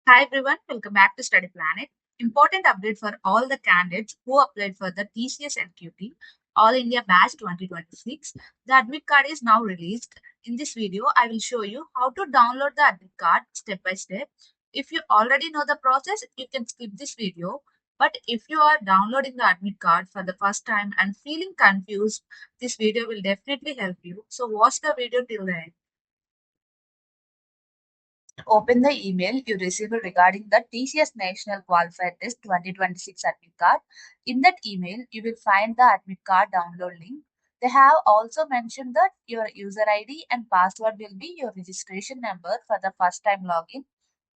Hi everyone, welcome back to Study Planet. Important update for all the candidates who applied for the TCS NQT All India Batch 2026. The admit card is now released. In this video, I will show you how to download the admit card step by step. If you already know the process, you can skip this video. But if you are downloading the admit card for the first time and feeling confused, this video will definitely help you. So watch the video till the end. Open the email you received regarding the TCS National Qualified Test 2026 admit card. In that email, you will find the admit card download link. They have also mentioned that your user ID and password will be your registration number for the first time login.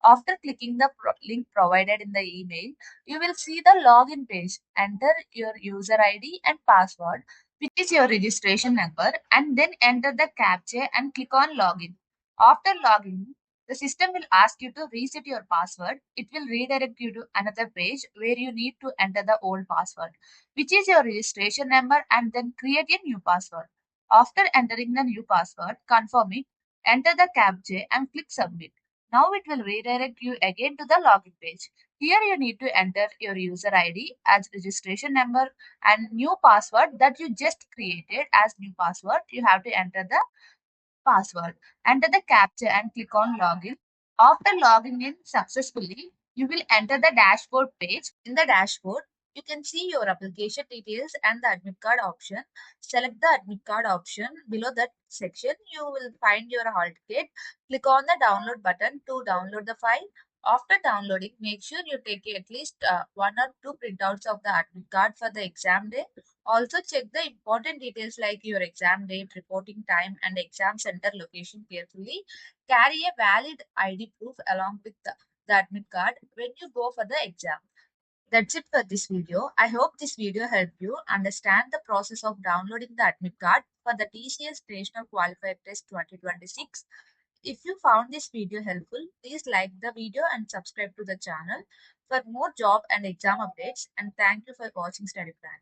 After clicking the link provided in the email, you will see the login page. Enter your user ID and password, which is your registration number, and then enter the captcha and click on login. After logging, the system will ask you to reset your password. It will redirect you to another page where you need to enter the old password, which is your registration number, and then create a new password. After entering the new password, confirm it, enter the captcha and click submit. Now it will redirect you again to the login page. Here you need to enter your user ID as registration number and new password that you just created as new password. You have to enter the password. Enter the captcha and click on login. After logging in successfully, you will enter the dashboard page. In the dashboard, you can see your application details and the admit card option. Select the admit card option. Below that section, you will find your hall ticket. Click on the download button to download the file. After downloading, make sure you take at least one or two printouts of the admit card for the exam day. Also, check the important details like your exam date, reporting time, and exam center location carefully. Carry a valid ID proof along with the admit card when you go for the exam. That's it for this video. I hope this video helped you understand the process of downloading the admit card for the TCS National Qualified Test 2026. If you found this video helpful, please like the video and subscribe to the channel for more job and exam updates. And thank you for watching Study Plan.